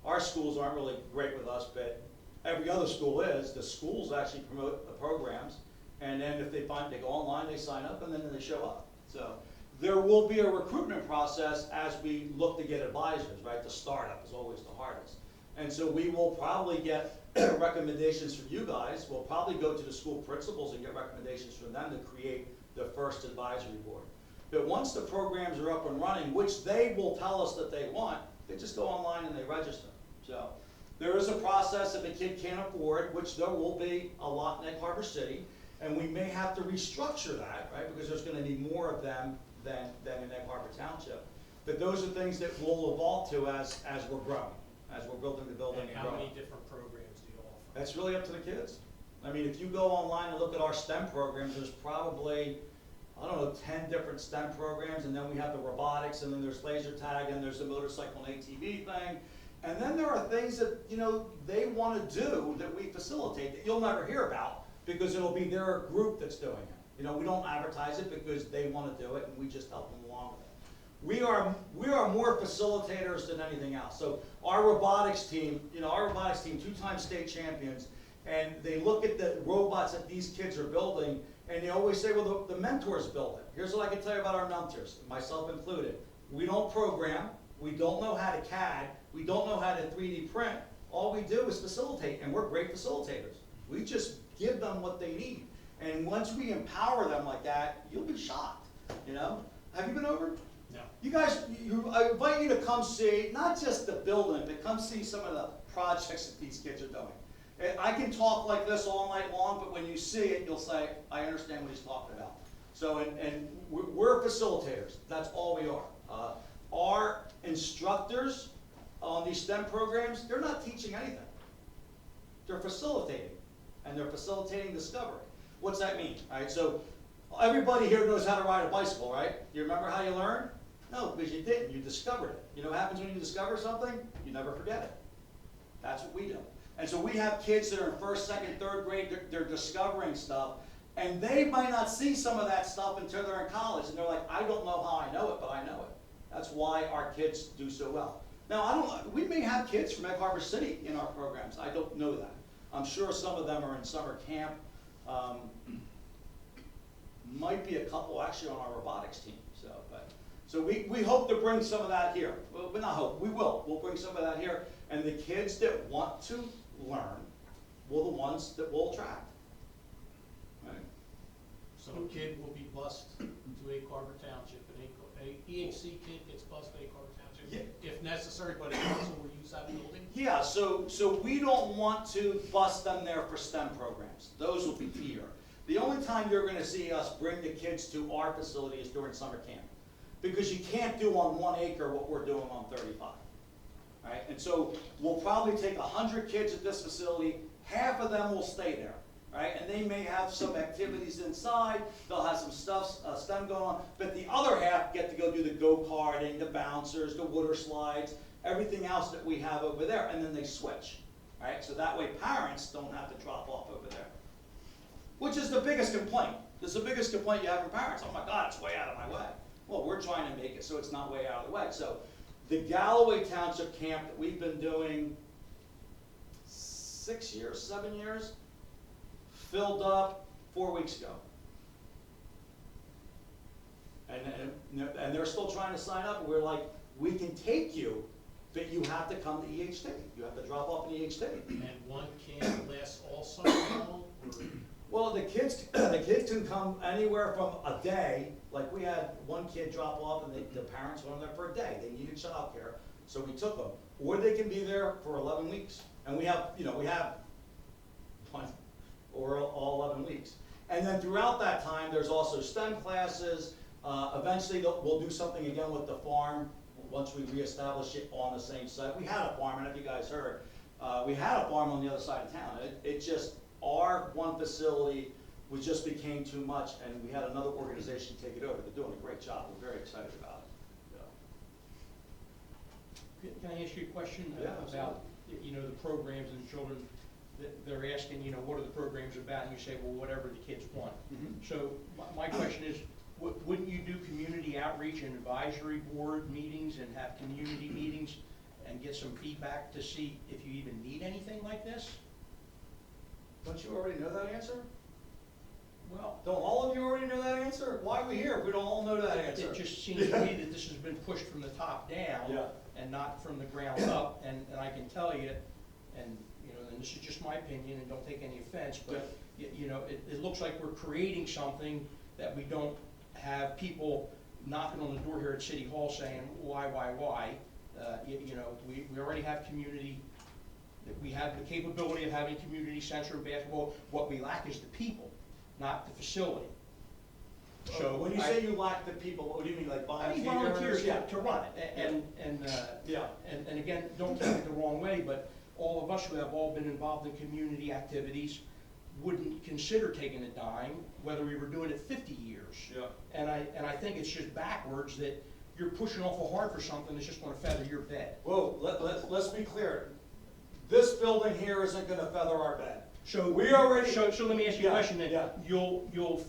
Our schools aren't really great with us, but every other school is. The schools actually promote the programs, and then if they go online, they sign up, and then they show up. So there will be a recruitment process as we look to get advisors, right? The startup is always the hardest. And so we will probably get recommendations from you guys. We'll probably go to the school principals and get recommendations from them to create the first advisory board. But once the programs are up and running, which they will tell us that they want, they just go online and they register. So there is a process if a kid can't afford, which there will be a lot in Egg Harbor City, and we may have to restructure that, right? Because there's going to be more of them than in Egg Harbor Township. But those are things that we'll evolve to as we're growing, as we're building the building And and how growing. many different programs do you offer? That's really up to the kids. I mean, if you go online and look at our STEM programs, there's probably, I don't know, 10 different STEM programs, and then we have the robotics, and then there's laser tag, and there's the motorcycle and ATV thing. And then there are things that, you know, they want to do that we facilitate that you'll never hear about because it'll be their group that's doing it. You know, we don't advertise it because they want to do it, and we just help them along with it. We are more facilitators than anything else. So our robotics team, you know, our robotics team, 2-time state champions, and they look at the robots that these kids are building, and they always say, well, the mentors build it. Here's what I can tell you about our mentors, myself included. We don't program, we don't know how to CAD, we don't know how to 3D print. All we do is facilitate, and we're great facilitators. We just give them what they need. And once we empower them like that, you'll be shocked, you know? Have you been over? No. You guys, I invite you to come see, not just the building, but come see some of the projects that these kids are doing. I can talk like this all night long, but when you see it, you'll say, I understand what he's talking about. So, and we're facilitators, that's all we are. Our instructors on these STEM programs, they're not teaching anything. They're facilitating, and they're facilitating discovery. What's that mean? All right, so everybody here knows how to ride a bicycle, right? You remember how you learned? No, because you didn't, you discovered it. You know what happens when you discover something? You never forget it. That's what we do. And so we have kids that are in 1st, 2nd, 3rd grade, they're discovering stuff, and they might not see some of that stuff until they're in college, and they're like, I don't know how I know it, but I know it. That's why our kids do so well. Now, we may have kids from Egg Harbor City in our programs, I don't know that. I'm sure some of them are in summer camp. Might be a couple actually on our robotics team, so we hope to bring some of that here. Well, not hope, we will. We'll bring some of that here, and the kids that want to learn will the ones that we'll attract. Right? So a kid will be bused to Egg Harbor Township, an EHC kid gets bused to Egg Harbor Township, if necessary, but if council will use that building? Yeah, so we don't want to bust them there for STEM programs. Those will be here. The only time you're gonna see us bring the kids to our facility is during summer camp. Because you can't do on 1 acre what we're doing on 35. Right? And so we'll probably take 100 kids at this facility, half of them will stay there. Right? And they may have some activities inside, they'll have some stuff, STEM going on, but the other half get to go do the go-karting, the bouncers, the water slides, everything else that we have over there, and then they switch. Right? So that way parents don't have to drop off over there. Which is the biggest complaint. This is the biggest complaint you have from parents. Oh my God, it's way out of my way. Well, we're trying to make it so it's not way out of the way. So the Galloway Township camp that we've been doing 6 years, 7 years, filled up 4 weeks ago. And they're still trying to sign up. We're like, we can take you, but you have to come to EHT. You have to drop off in EHT. And one camp lasts all summer long, or? Well, the kids can come anywhere from a day, like we had one kid drop off and the parents went there for a day. They needed childcare, so we took them. Or they can be there for 11 weeks. And we have one, or all 11 weeks. And then throughout that time, there's also STEM classes. Eventually, we'll do something again with the farm once we reestablish it on the same site. We had a farm, I don't know if you guys heard. We had a farm on the other side of town. It just, our one facility just became too much, and we had another organization take it over. They're doing a great job. We're very excited about it. Can I ask you a question Yeah, about, the programs and children? They're asking, what are the programs about? And you say, well, whatever the kids want. Mhm. So my question is, wouldn't you do community outreach and advisory board meetings and have community meetings and get some feedback to see if you even need anything like this? Don't you already know that answer? Well, Don't all of you already know that answer? Why are we here if we don't all know that answer? it just seems to me that this has been pushed from the top down Yeah. and not from the ground up. And I can tell you, and this is just my opinion, and don't take any offense, but it looks like we're creating something that we don't have people knocking on the door here at City Hall saying, why? We already have community, we have the capability of having community center and basketball. What we lack is the people, not the facility. So When you say you lack the people, what do you mean, like I need volunteers? volunteers Yeah. to run it, Yeah. and again, don't take it the wrong way, but all of us who have all been involved in community activities wouldn't consider taking a dime, whether we were doing it 50 years. Yeah. And I think it's just backwards that you're pushing awful hard for something that's just gonna feather your bed. Whoa, let's be clear. This building here isn't gonna feather our bed. So We already- So let me ask you a Yeah, question then. yeah. You'll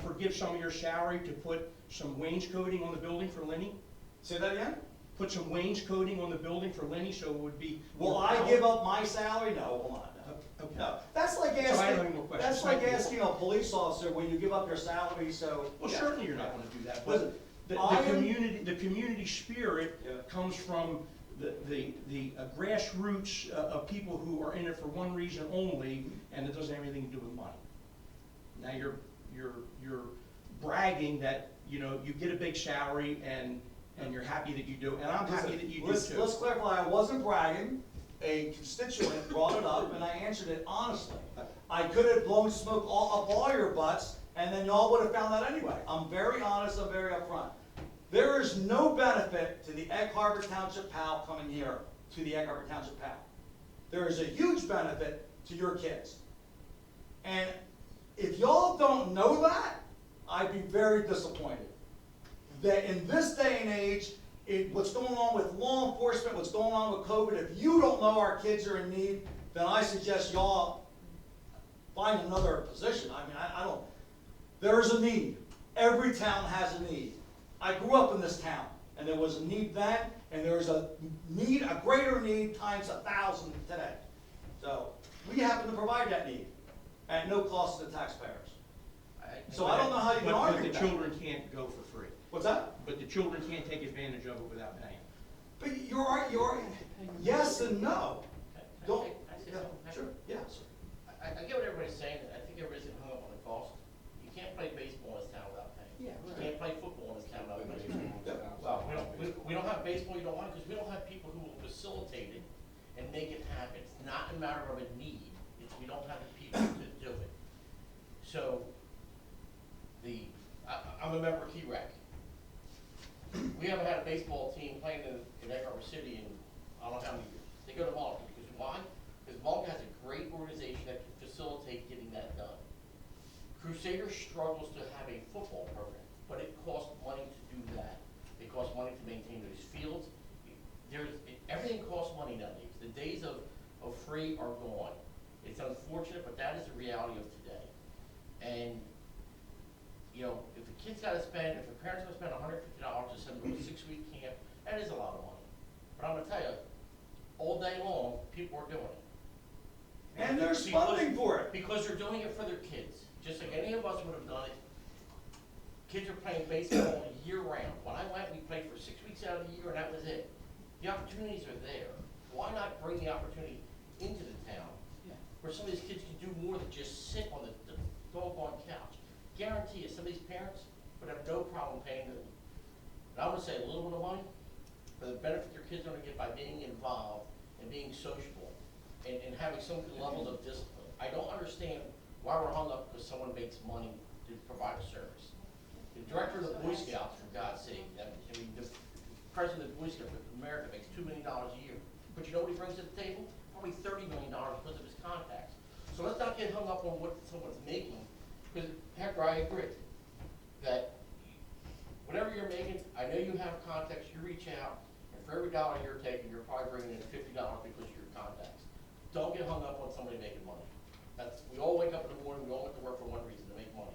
forgive some of your salary to put some wainscoting on the building for Lenny? Say that again? Put some wainscoting on the building for Lenny so it would be. Will more I power? give up my salary? No, hold on, no. Okay. No, that's like So I don't have any asking, more questions. that's like Thank you. asking a police officer, will you give up your salary, so. Well, yeah. certainly you're not gonna do that, Listen, but I am- the community spirit Yeah. comes from the grassroots of people who are in it for one reason only, and it doesn't have anything to do with money. Now, you're bragging that, you know, you get a big salary and you're happy that you do, and I'm happy that you do Let's- too. Let's clarify, I wasn't bragging. A constituent brought it up, and I answered it honestly. I could have blown smoke up all your butts, and then y'all would have found that anyway. I'm very honest, I'm very upfront. There is no benefit to the Egg Harbor Township PAL coming here, to the Egg Harbor Township PAL. There is a huge benefit to your kids. And if y'all don't know that, I'd be very disappointed. That in this day and age, what's going on with law enforcement, what's going on with COVID, if you don't know our kids are in need, then I suggest y'all find another position. I mean, I don't, there is a need. Every town has a need. I grew up in this town, and there was a need then, and there is a need, a greater need times 1,000 today. So, we happen to provide that need at no cost to the taxpayers. So I don't know how you can argue But the that. children can't go for free. What's that? But the children can't take advantage of it without paying. But you're, yes and no. Don't, I say yeah, something? sure, yeah. I get what everybody's saying, and I think everybody's getting hung up on the cost. You can't play baseball in this town without paying. Yeah, You right. can't play football in this town without paying. Yeah. Well, we don't have baseball, you don't want it, because we don't have people who will facilitate it and make it happen. It's not a matter of a need, it's we don't have the people to do it. So, I'm a member of Key Rec. We haven't had a baseball team playing in Egg Harbor City in, I don't know how many years. They go to Malta, because why? Because Malta has a great organization that can facilitate getting that done. Crusader struggles to have a football program, but it costs money to do that. It costs money to maintain those fields. Everything costs money nowadays. The days of free are gone. It's unfortunate, but that is the reality of today. And, you know, if a kid's gotta spend, if a parent's gonna spend $150 to send them to a 6-week camp, that is a lot of money. But I'm gonna tell you, all day long, people are doing it. And there's Because- funding for it. Because they're doing it for their kids, just like any of us would have done it. Kids are playing baseball year round. When I went, we played for 6 weeks out of the year, and that was it. The opportunities are there. Why not bring the opportunity into the town, where some of these kids can do more than just sit on the doggone couch? Guarantee you, some of these parents would have no problem paying them. And I'm gonna say a little bit of money for the benefit their kids are gonna get by being involved and being sociable and having some levels of discipline. I don't understand why we're hung up because someone makes money to provide a service. The director of the Boy Scouts, for God's sake, I mean, the president of the Boy Scouts of America makes $2 million a year. But you know what he brings to the table? Probably $30 million because of his contacts. So let's not get hung up on what someone's making, because Hector, I agree that whatever you're making, I know you have contacts, you reach out, and for every dollar you're taking, you're probably bringing in $50 because of your contacts. Don't get hung up on somebody making money. We all wake up in the morning, we all went to work for one reason, to make money.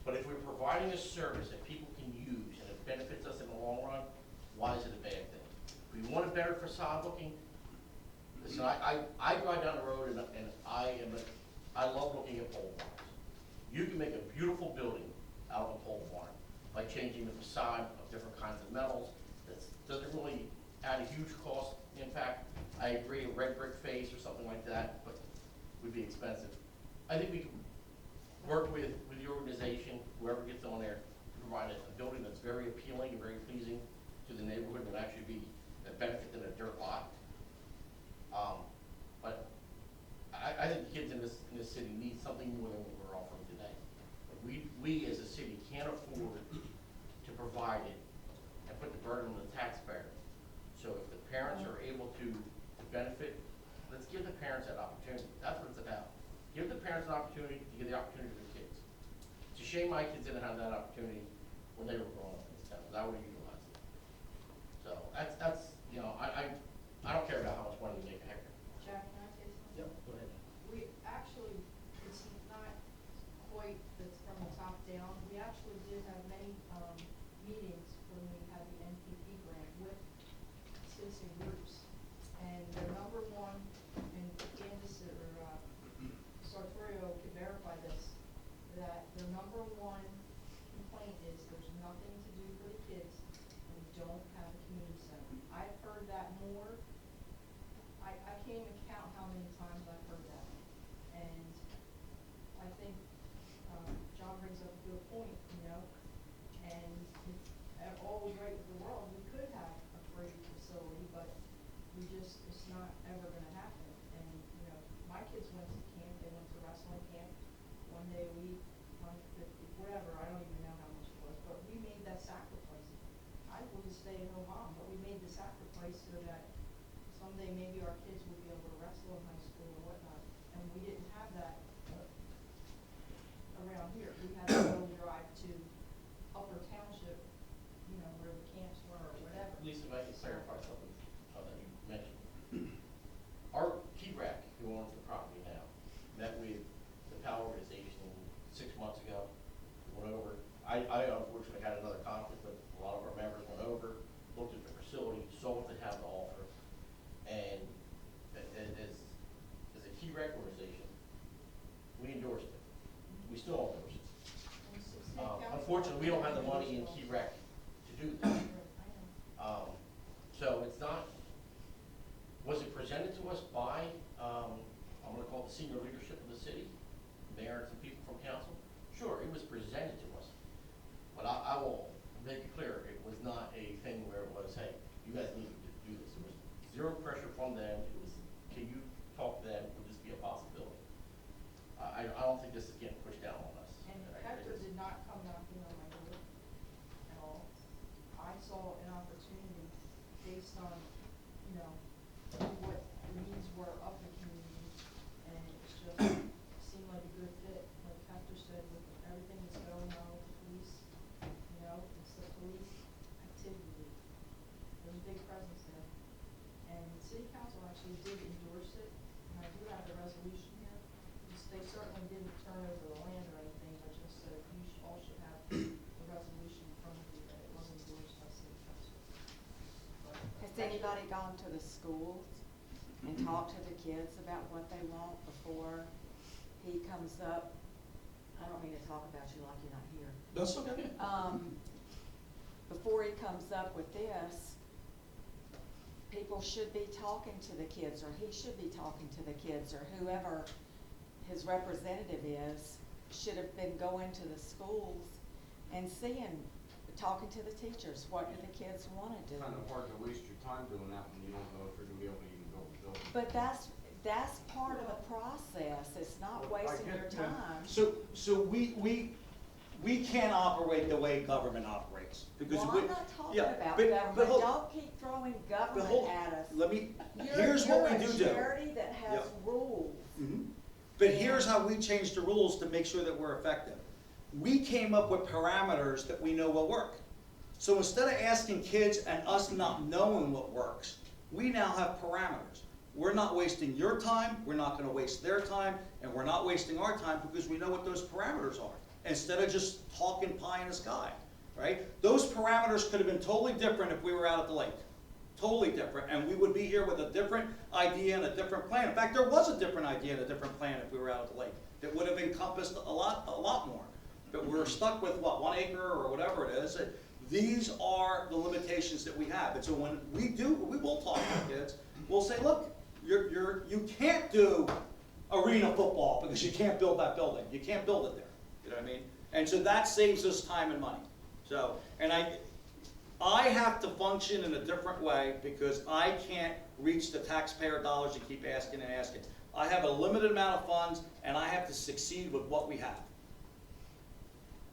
But if we're providing a service that people can use and it benefits us in the long run, why is it a bad thing? If we want a better facade looking, listen, I drive down the road and I love looking at pole barns. You can make a beautiful building out of a pole barn by changing the facade of different kinds of metals. That doesn't really add a huge cost. In fact, I agree, a red brick face or something like that, but would be expensive. I think we can work with the organization, whoever gets on there, to provide a building that's very appealing and very pleasing to the neighborhood, would actually be a benefit than a dirt lot. But I think kids in this city need something more than what we're offering today. We we as a city can't afford to provide it and put the burden on the taxpayer. So if the parents are able to benefit, let's give the parents that opportunity. That's what it's about. Give the parents an opportunity to give the opportunity to their kids. It's a shame my kids didn't have that opportunity when they were growing up in this town, because I would have utilized it. So that's, you know, I don't care about how much money you make a hectare. Jack, can I say something? Yep, go ahead. We actually, it's not quite that's from the top down. We actually did have many, meetings when we had the NPP grant with citizen groups. And their number one, and Candace or, Sartorio could verify this, that their number one complaint is there's nothing to do for the kids and we don't have a community center. I've heard that more. I can't even count how many times I've heard that. And I think, John brings up a good point, you know, and it's always right with the world, we could have a free facility, but we just, it's not ever gonna happen. And, you know, my kids went to camp, they went to wrestling camp, 1 day a week, 150, whatever, I don't even know how much it was, but we made that sacrifice. I was a stay-at-home mom, but we made the sacrifice so that someday maybe our kids would be able to wrestle in high school or whatnot, and we didn't have that around here. We had to go drive to Upper Township, you know, where the camps were or whatever. Lisa, if I can clarify something that you mentioned. Our T-RAC, who owns the property now, met with the PAL organization 6 months ago. We went over, I unfortunately had another conflict, but a lot of our members went over, looked at the facility, saw what they have to offer, and as a T-RAC organization, we endorsed it. We still endorse it. And state council- Unfortunately, we don't have the money in T-RAC to do that. I know. So it's not, was it presented to us by, I'm gonna call it the senior leadership of the city, mayor and some people from council? Sure, it was presented to us, but I will make it clear, it was not a thing where it was, hey, you guys need to do this. There was zero pressure from them, it was, can you talk to them, would this be a possibility? I don't think this is getting pushed down on us. And Hector did not come knocking on my door at all. I saw an opportunity based on, you know, what the needs were of the community, and it was just seemed like a good fit. Like Hector said, with everything that's going on with the police, you know, it's the police activity. There's a big presence there. And the city council actually did endorse it, and I do have the resolution here. They certainly didn't turn over the land or anything, but just so you all should have the resolution in front of you that it was endorsed by city council. But Has anybody gone to the schools and talked to the kids about what they want before he comes up? I don't mean to talk about you like you're not here. That's okay. Before he comes up with this, people should be talking to the kids, or he should be talking to the kids, or whoever his representative is, should have been going to the schools and seeing, talking to the teachers, what do the kids wanna do? It's kind of hard to waste your time doing that when you don't know if you're gonna be able to even build the building. But that's part of the process, it's not Well, I wasting get your that. time. So we can't operate the way government operates, because Well, we. I'm not talking yeah, about but government, hold- don't keep throwing but government hold- at us. Let me, You're- here's what we You're do do. a charity that has Yep. rules. Mhm. But here's how we change the rules to make sure that we're effective. We came up with parameters that we know will work. So instead of asking kids and us not knowing what works, we now have parameters. We're not wasting your time, we're not gonna waste their time, and we're not wasting our time because we know what those parameters are, instead of just talking pie in the sky, right? Those parameters could have been totally different if we were out at the lake. Totally different, and we would be here with a different idea and a different plan. In fact, there was a different idea and a different plan if we were out at the lake that would have encompassed a lot more. But we're stuck with what, 1 acre or whatever it is. These are the limitations that we have. And so when we will talk to kids. We'll say, look, you can't do arena football because you can't build that building. You can't build it there. You know what I mean? And so that saves us time and money. So, and I have to function in a different way because I can't reach the taxpayer dollars and keep asking and asking. I have a limited amount of funds and I have to succeed with what we have.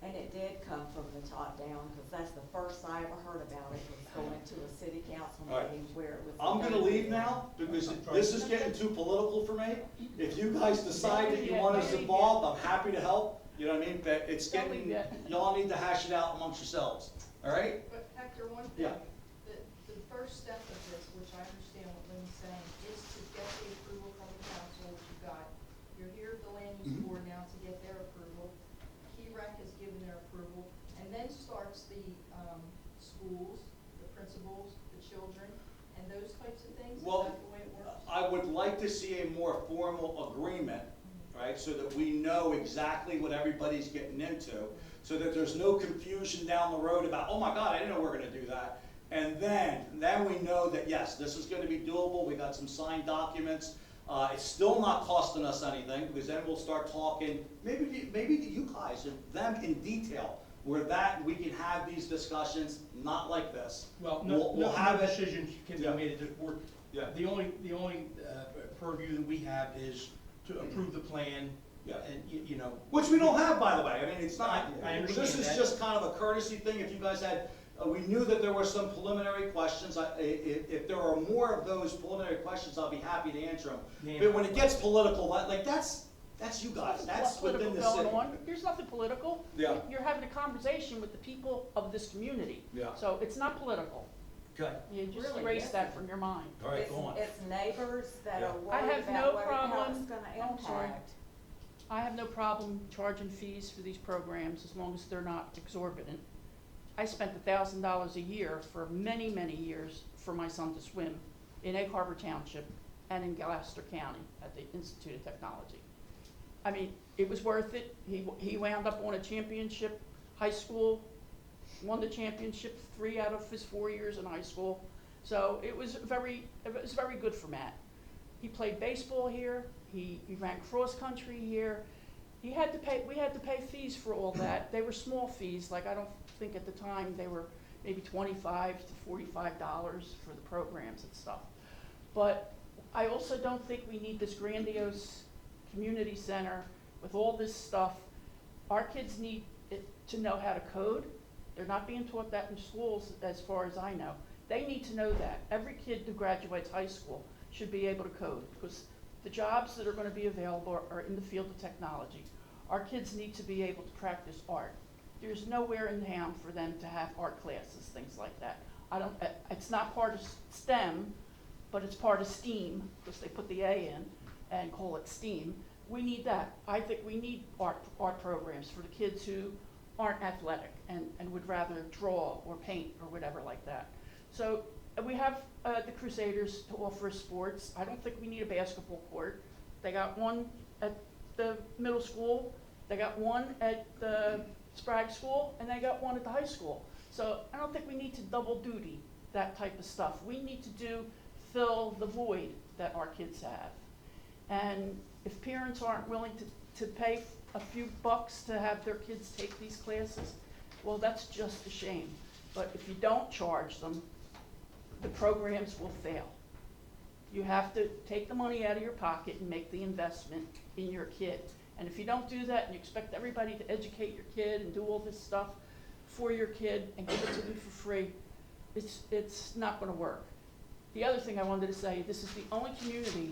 And it did come from the top down, because that's the first I ever heard about it, was going to a city council All right. meeting where it was. I'm gonna leave now, because this is getting too political for me. If you guys decide that you want us involved, I'm happy to help, you know what I mean? But it's Don't leave getting, yet. y'all need to hash it out amongst yourselves, all right? But Hector, one thing, Yeah. the first step of this, which I understand what Lynn's saying, is to get the approval from the council, which you got. You're here at the land use Mhm. board now to get their approval. Key Rec has given their approval, and then starts the, schools, the principals, the children, and those types of things? Is Well, that the way it works? I would like to see a more formal agreement, right, so that we know exactly what everybody's getting into, so that there's no confusion down the road about, oh my God, I didn't know we were gonna do that. And then we know that, yes, this is gonna be doable, we got some signed documents. It's still not costing us anything, because then we'll start talking, maybe to you guys, and them in detail, where we can have these discussions, not like this. Well, We'll no have it. decisions can be Yeah. made at this board. Yeah. The only purview that we have is to approve the plan. Yeah. And, you know. Which we don't have, by the way, I mean, it's not, I understand this is that. just kind of a courtesy thing, if you guys had, we knew that there were some preliminary questions, if there are more of those preliminary questions, I'll be happy to answer them. Yeah. But when it gets political, like, that's you guys, that's What's within the political city. going on? There's nothing political. Yeah. You're having a conversation with the people of this community. Yeah. So it's not political. Okay. You just Really erase that isn't. from your mind. All right, It's- go on. It's neighbors that Yeah. are I worried have about no what, how problem- it's gonna I'm sorry. impact. I have no problem charging fees for these programs as long as they're not exorbitant. I spent $1,000 a year for many, many years for my son to swim in Egg Harbor Township and in Gloucester County at the Institute of Technology. I mean, it was worth it. He wound up on a championship, high school, won the championship 3 out of his 4 years in high school. So it was very good for Matt. He played baseball here, he ran cross country here. We had to pay fees for all that. They were small fees, like I don't think at the time they were maybe $25 to $45 for the programs and stuff. But I also don't think we need this grandiose community center with all this stuff. Our kids need to know how to code. They're not being taught that in schools as far as I know. They need to know that. Every kid who graduates high school should be able to code, because the jobs that are going to be available are in the field of technology. Our kids need to be able to practice art. There's nowhere in town for them to have art classes, things like that. It's not part of STEM, but it's part of STEAM, because they put the A in and call it STEAM. We need that. I think we need art programs for the kids who aren't athletic and would rather draw or paint or whatever like that. So we have the Crusaders to offer sports. I don't think we need a basketball court. They got one at the middle school, they got one at the Sprague School, and they got one at the high school. So I don't think we need to double duty that type of stuff. We need to fill the void that our kids have. And if parents aren't willing to pay a few bucks to have their kids take these classes, well, that's just a shame. But if you don't charge them, the programs will fail. You have to take the money out of your pocket and make the investment in your kid. And if you don't do that and you expect everybody to educate your kid and do all this stuff for your kid and give it to them for free, it's not gonna work. The other thing I wanted to say, this is the only community,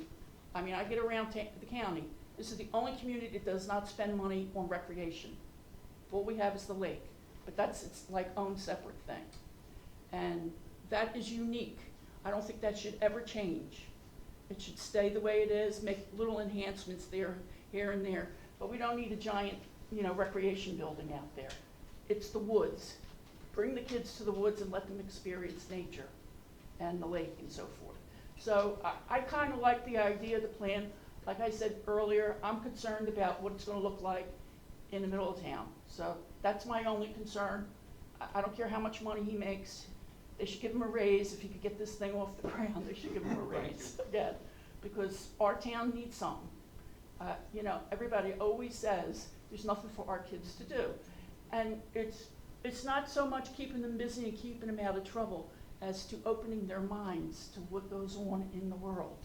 I mean, I get around the county, this is the only community that does not spend money on recreation. All we have is the lake, but it's like own separate thing. And that is unique. I don't think that should ever change. It should stay the way it is, make little enhancements there, here and there, but we don't need a giant, recreation building out there. It's the woods. Bring the kids to the woods and let them experience nature and the lake and so forth. So I kind of like the idea of the plan. Like I said earlier, I'm concerned about what it's going to look like in the middle of town. So that's my only concern. I don't care how much money he makes. They should give him a raise. If he could get this thing off the ground, they should give him a raise again, because our town needs something. Everybody always says there's nothing for our kids to do. And it's not so much keeping them busy and keeping them out of trouble as to opening their minds to what goes on in the world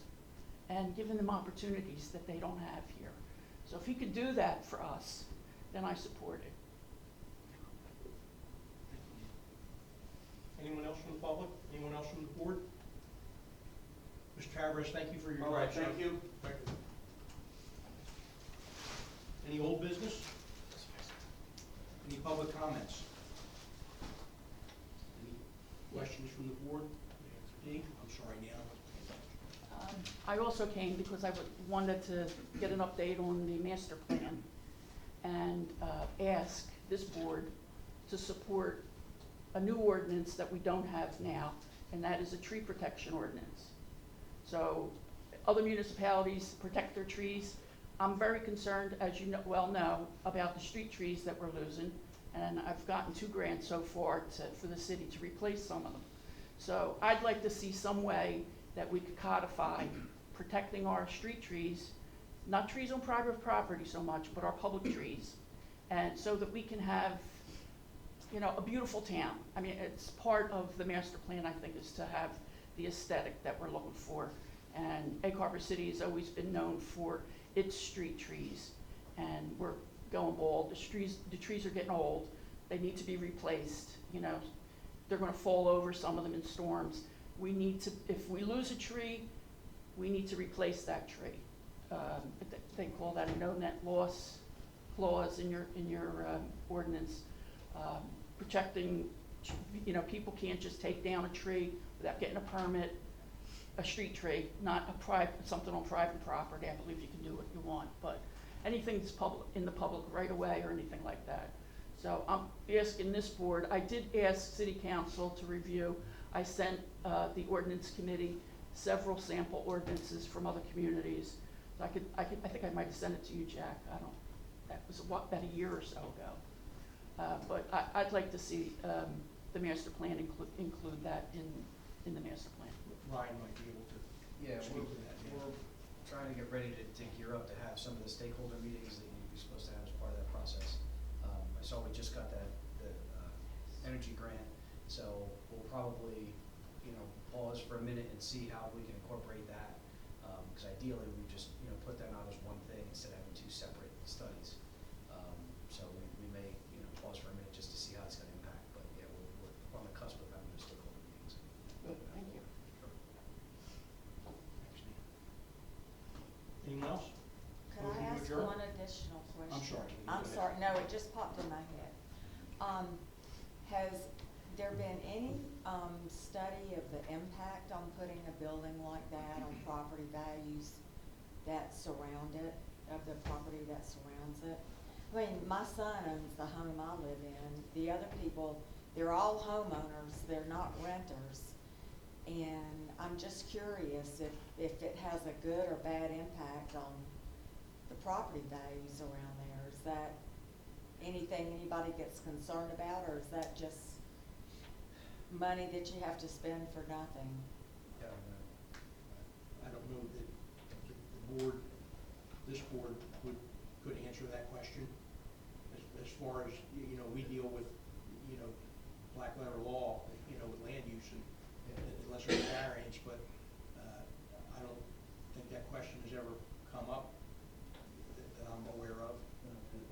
and giving them opportunities that they don't have here. So if he could do that for us, then I support it. Anyone else from the public? Anyone else from the board? Mr. Tavares, thank you for your All right, direction. thank you. Any old business? Any public comments? Any questions from the board? Dee? I'm sorry, Neil. I also came because I wanted to get an update on the master plan and ask this board to support a new ordinance that we don't have now, and that is a tree protection ordinance. So other municipalities protect their trees. I'm very concerned, as you well know, about the street trees that we're losing, and I've gotten 2 grants so far for the city to replace some of them. So I'd like to see some way that we could codify protecting our street trees, not trees on private property so much, but our public trees, and so that we can have, you know, a beautiful town. I mean, it's part of the master plan, I think, is to have the aesthetic that we're looking for. And Egg Harbor City has always been known for its street trees, and we're going bald. The trees are getting old. They need to be replaced. You know, they're going to fall over, some of them in storms. We need to, if we lose a tree, we need to replace that tree. They call that a no-net loss clause in your ordinance. Protecting, you know, people can't just take down a tree without getting a permit, a street tree, not something on private property. I believe you can do what you want, but anything that's in the public right away or anything like that. So I'm asking this board, I did ask City Council to review. I sent the ordinance committee several sample ordinances from other communities. So I think I might have sent it to you, Jack. That was about a year or so ago. But I'd like to see the master plan include that in the master plan. Ryan might be able to Yeah, speak to that. yeah. we're trying to get ready to gear up to have some of the stakeholder meetings that you're supposed to have as part of that process. I saw we just got the energy grant, so we'll probably, you know, pause for a minute and see how we can incorporate that. Because ideally, we just, you know, put them out as one thing instead of having 2 separate studies. So we may, you know, pause for a minute just to see how it's going to impact. But yeah, we're on the cusp of having those stakeholder meetings. Good, thank you. Thanks, Neil. Anyone else? Could Motion to I ask adjourn? one additional question? I'm sorry. you I'm go ahead. sorry, no, it just popped in my head. Has there been any, study of the impact on putting a building like that on property values that surround it, of the property that surrounds it? I mean, my son owns the home I live in. The other people, they're all homeowners, they're not renters. And I'm just curious if it has a good or bad impact on the property values around there. Is that anything anybody gets concerned about, or is that just money that you have to spend for nothing? Yeah, I don't know that the board, this board could answer that question. As far as, you know, we deal with, you know, black letter law, you know, with land use and unless there's a variance, but I don't think that question has ever come up that I'm aware of.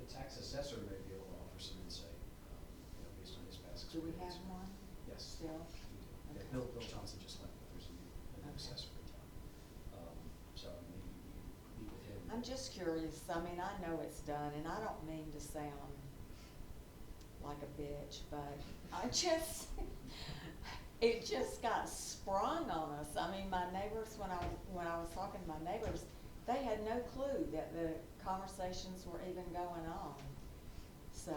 the tax assessor may be able to offer some insight, you know, based on his past Do we experience. have one Yes. still? Yeah, Okay. Bill Johnson just left, but there's a new Okay. assessor in town. So maybe you meet with him. I'm just curious, I mean, I know it's done, and I don't mean to sound like a bitch, but I just, it just got sprung on us. I mean, my neighbors, when I was talking to my neighbors, they had no clue that the conversations were even going on. So,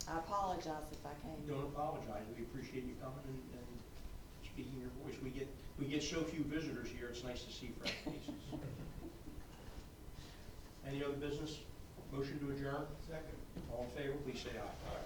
I apologize if I came. Don't apologize, we appreciate you coming and speaking your voice. We get so few visitors here, it's nice to see fresh faces. Any other business? Motion to adjourn? Second. All in favor, please say aye.